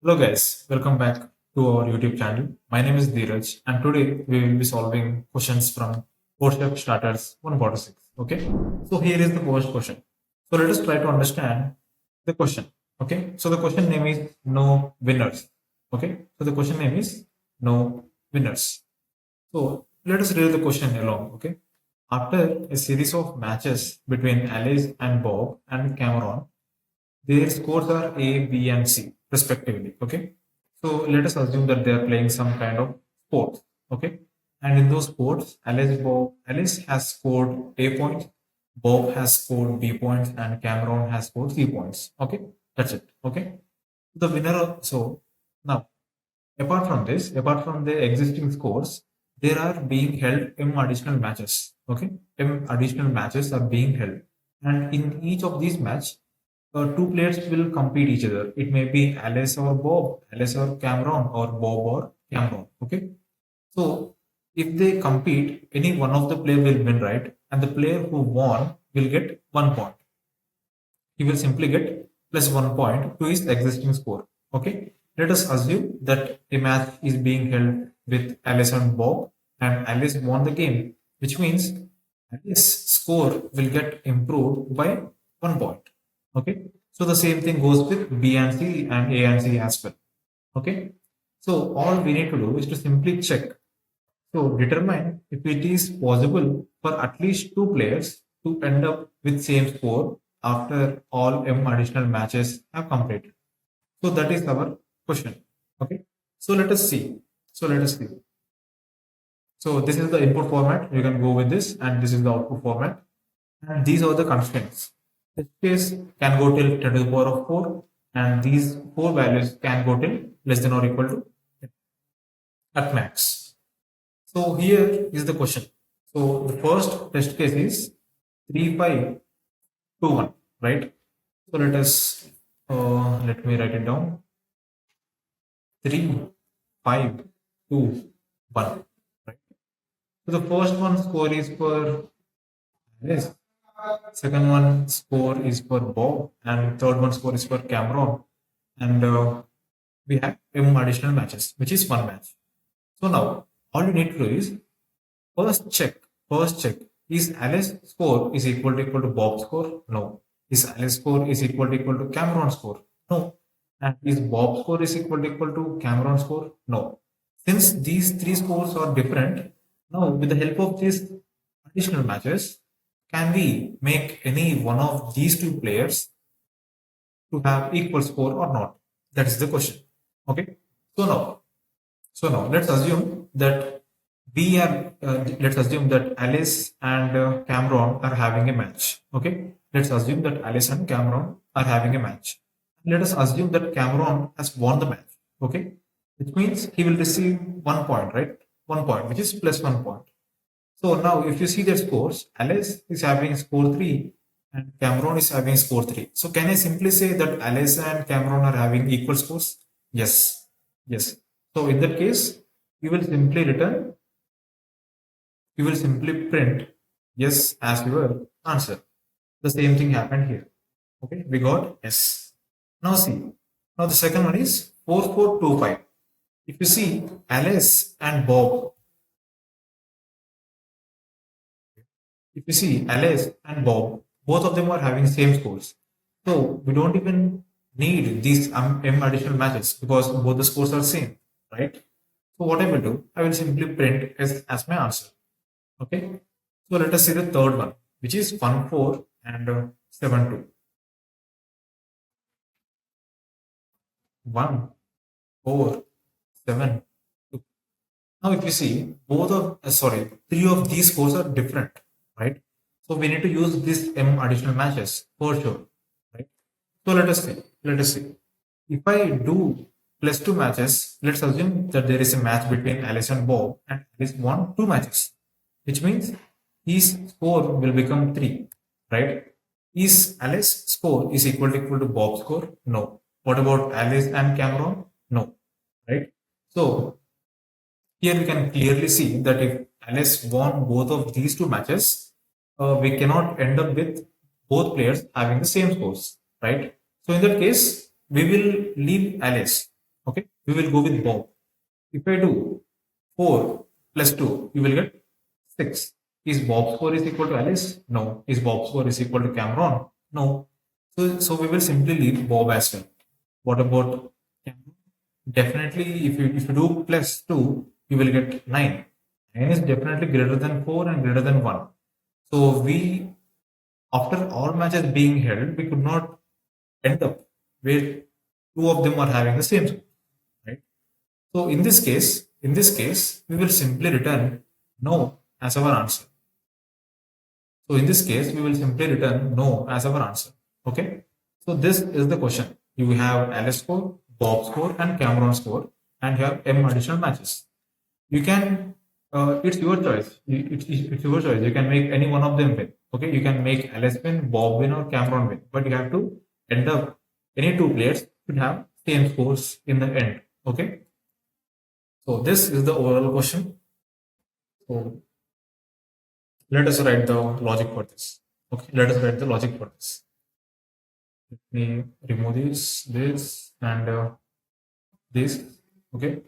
Hello guys, welcome back to our YouTube channel. My name is Dheeraj and today we will be solving questions from Codechef Starters 146. Okay, so here is the first question. So let us try to understand the question. Okay, so the question name is no winners. Okay, so the question name is no winners. So let us read the question along. Okay, after a series of matches between Alice and Bob and Cameron, their scores are A, B, and C respectively. Okay. So let us assume that they are playing some kind of sports. Okay. And in those sports, Alice has scored A points, Bob has scored B points, and Cameron has scored C points. Okay. That's it. Okay. The winner. So now, apart from the existing scores, there are being held M additional matches. Okay. M additional matches are being held. And in each of these matches, two players will compete each other. It may be Alice or Bob, Alice or Cameron, or Bob or Cameron. Okay. So if they compete, any one of the player will win, right? And the player who won will get 1 point. He will simply get plus 1 point to his existing score. Okay. Let us assume that a match is being held with Alice and Bob, and Alice won the game, which means Alice's score will get improved by 1 point. Okay. So the same thing goes with B and C and A and C as well. Okay. So all we need to do is to simply check. So determine if it is possible for at least two players to end up with same score after all M additional matches have completed. So that is our question. Okay. So let us see. So let us see. So this is the input format. You can go with this, and this is the output format. And these are the constraints. This case can go till 10 to the power of 4, and these four values can go till less than or equal to at max. So here is the question. So the first test case is 3521, right? So let me write it down. 3521, right? So the first one score is for Alice, second one score is for Bob, and third one score is for Cameron. And we have M additional matches, which is one match. So now all you need to do is first check. First check, is Alice score is equal to Bob's score? No. Is Alice score is equal to Cameron score? No. And is Bob score is equal to Cameron score? No. Since these three scores are different, now with the help of these additional matches, can we make any one of these two players to have equal score or not? That is the question. Okay. So now let's assume that let's assume that Alice and Cameron are having a match. Okay. Let's assume that Alice and Cameron are having a match. Let us assume that Cameron has won the match. Okay. Which means he will receive 1 point, right? 1 point, which is plus 1 point. So now if you see their scores, Alice is having score 3 and Cameron is having score 3. So can I simply say that Alice and Cameron are having equal scores? Yes. Yes. So in that case, you will simply print yes as your answer. The same thing happened here. Okay, we got yes. Now see, now the second one is 4425. If you see Alice and Bob, both of them are having same scores. So we don't even need these M additional matches because both the scores are same, right? So what I will do, I will simply print as my answer. Okay. So let us see the third one, which is 1, 4 and 7, 2. 1, 4, 7, 2. Now if you see three of these scores are different, right? So we need to use this M additional matches for sure, right? So let us see. If I do plus 2 matches, let's assume that there is a match between Alice and Bob and Alice won 2 matches, which means his score will become 3, right? Is Alice score is equal to Bob's score? No. What about Alice and Cameron? No, right? So here we can clearly see that if Alice won both of these two matches, we cannot end up with both players having the same scores, right? So in that case, we will leave Alice. Okay, we will go with Bob. If I do 4 plus 2, you will get 6. Is Bob's score is equal to Alice? No. Is Bob's score is equal to Cameron? No. So we will simply leave Bob as well. What about Cameron? Definitely, if you do plus 2, you will get 9. 9 is definitely greater than 4 and greater than 1. So we, after all matches being held, we could not end up where two of them are having the same score, right? So in this case, we will simply return no as our answer. So in this case, we will simply return no as our answer. Okay. So this is the question. You have Alice score, Bob score, and Cameron score, and you have M additional matches. You can, it's your choice. It's your choice. You can make any one of them win. Okay. You can make Alice win, Bob win, or Cameron win. But you have to end up, any two players should have same scores in the end. Okay. So this is the overall question. So let us write the logic for this. Okay, let us write the logic for this. Let me remove this, and this. Okay,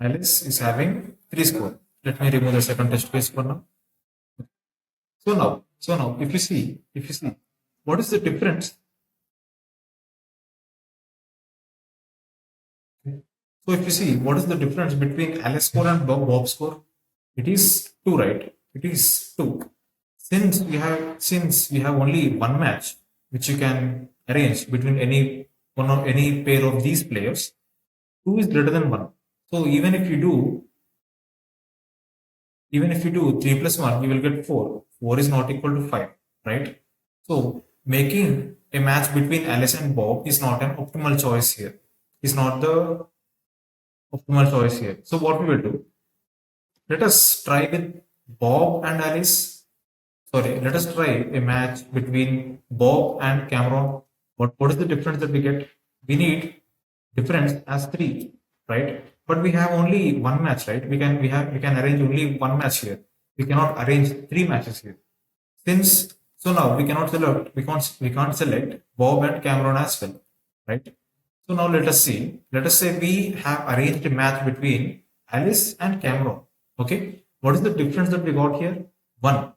Alice is having 3 score. Let me remove the second test case for now. So now, if you see, what is the difference? Okay. So if you see, what is the difference between Alice score and Bob score? It is 2, right? It is 2. Since we have only one match which you can arrange between any one or any pair of these players, 2 is greater than 1. So even if you do 3 plus 1, you will get 4. 4 is not equal to 5, right? So making a match between Alice and Bob is not an optimal choice here. It's not the optimal choice here. So what we will do? Let us try with Bob and Alice. Sorry, let us try a match between Bob and Cameron. What is the difference that we get? We need difference as 3, right? But we have only one match, right? We can arrange only one match here. We cannot arrange 3 matches here. So now we cannot select we can't select Bob and Cameron as well, right? So now let us see. Let us say we have arranged a match between Alice and Cameron. Okay, what is the difference that we got here? 1,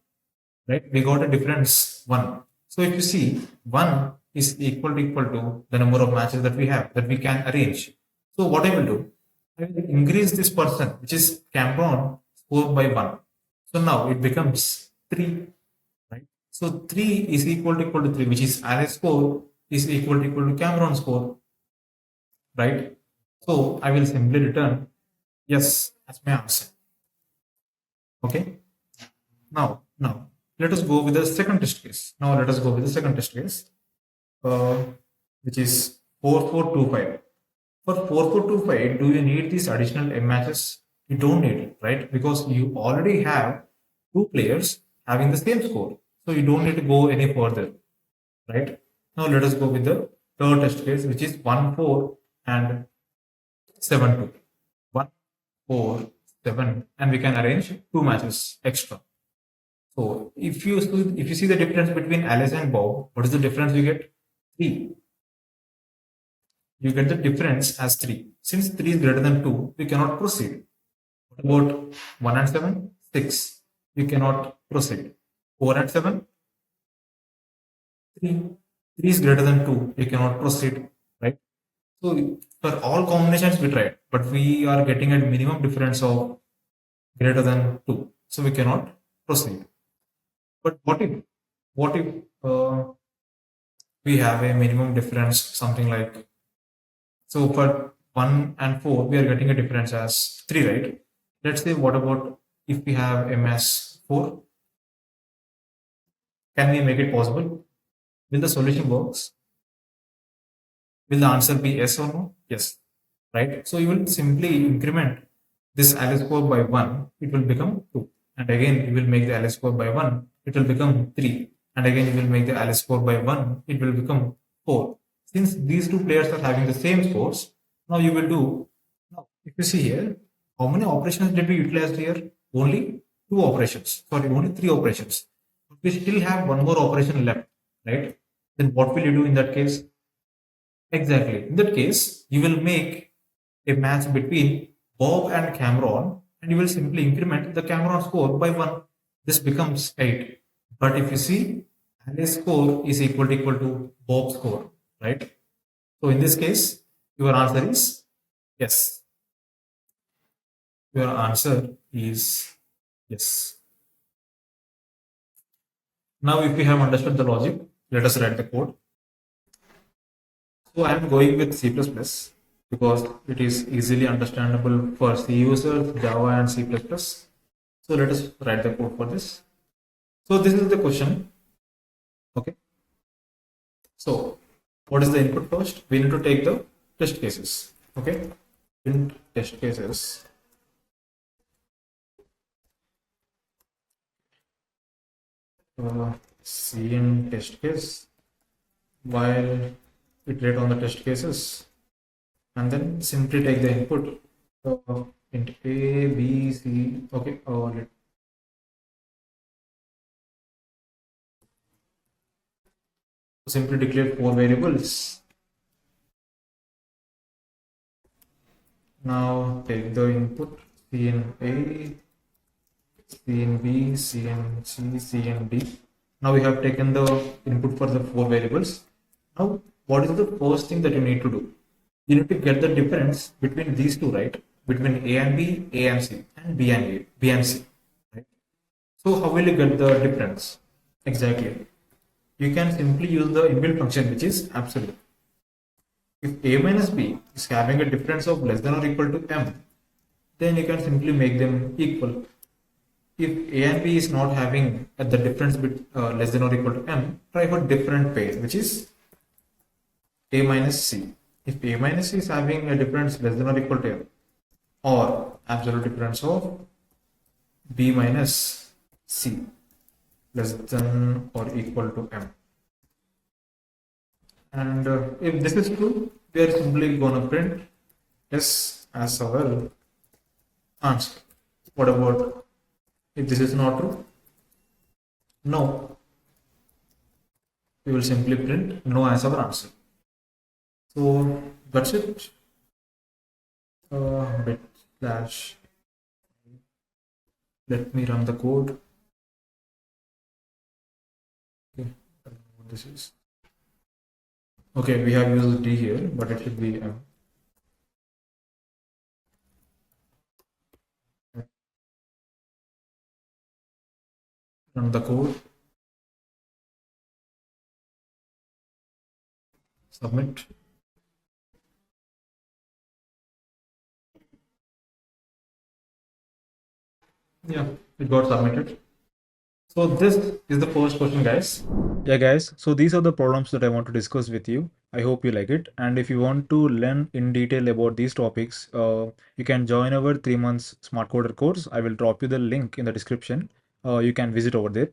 right? We got a difference 1. So if you see, 1 is equal to the number of matches that we have that we can arrange. So what I will do, I will increase this person, which is Cameron, score by 1. So now it becomes 3, right? So 3 is equal to 3, which is Alice score is equal to Cameron score, right? So I will simply return yes as my answer. Okay. Now let us go with the second test case. Which is 4425. For 4425, do you need these additional M matches? You don't need it, right? Because you already have 2 players having the same score. So you don't need to go any further, right? Now let us go with the third test case, which is 1, 4 and 7, 2. 1, 4, 7, and we can arrange 2 matches extra. So if you see the difference between Alice and Bob, what is the difference you get? 3. You get the difference as 3. Since 3 is greater than 2, we cannot proceed. What about 1 and 7? 6. We cannot proceed. 4 and 7? 3. 3 is greater than 2. We cannot proceed. Right? So for all combinations we tried, but we are getting a minimum difference of greater than 2. So we cannot proceed. But what if we have a minimum difference, something like, so for 1 and 4, we are getting a difference as 3, right? Let's say, what about if we have MS 4? Can we make it possible? Will the solution works? Will the answer be yes or no? Yes, right? So you will simply increment this Alice score by 1, it will become 2. And again, you will make the Alice score by 1, it will become 3. And again, you will make the Alice score by 1, it will become 4. Since these 2 players are having the same scores, now you will do, now if you see here, how many operations did we utilize here? Only 2 operations, sorry, only 3 operations. But we still have one more operation left, right? Then what will you do in that case? Exactly. In that case, you will make a match between Bob and Cameron, and you will simply increment the Cameron score by 1. This becomes 8. But if you see, Ali's score is equal to Bob's score, right? So in this case, your answer is yes. Your answer is yes. Now, if we have understood the logic, let us write the code. So I am going with C++ because it is easily understandable for C users, Java and C++. So let us write the code for this. So this is the question. Okay. So what is the input first? We need to take the test cases. Okay. In test cases. Cin test case while iterate on the test cases and then simply take the input int a b c. Okay, simply declare 4 variables. Now take the input cin a, cin b, cin c, cin d. Now we have taken the input for the 4 variables. Now what is the first thing that you need to do? You need to get the difference between these two, right? Between A and B, A and C, and B and A, B and C, right? So how will you get the difference? Exactly. You can simply use the inbuilt function, which is absolute. If A minus B is having a difference of less than or equal to M, then you can simply make them equal. If A and B is not having the difference less than or equal to M, try for different pair, which is A minus C. If A minus C is having a difference less than or equal to M, or absolute difference of B minus C less than or equal to M. And if this is true, we are simply going to print yes as our answer. What about if this is not true? No. We will simply print no as our answer. So that's it. Bit slash. Let me run the code. Okay, I don't know what this is. Okay, we have used D here, but it should be M. Run the code. Submit. Yeah, it got submitted. So this is the first question, guys. Yeah, guys. So these are the problems that I want to discuss with you. I hope you like it. And if you want to learn in detail about these topics, you can join our 3 months Smart Coder course. I will drop you the link in the description. You can visit over there.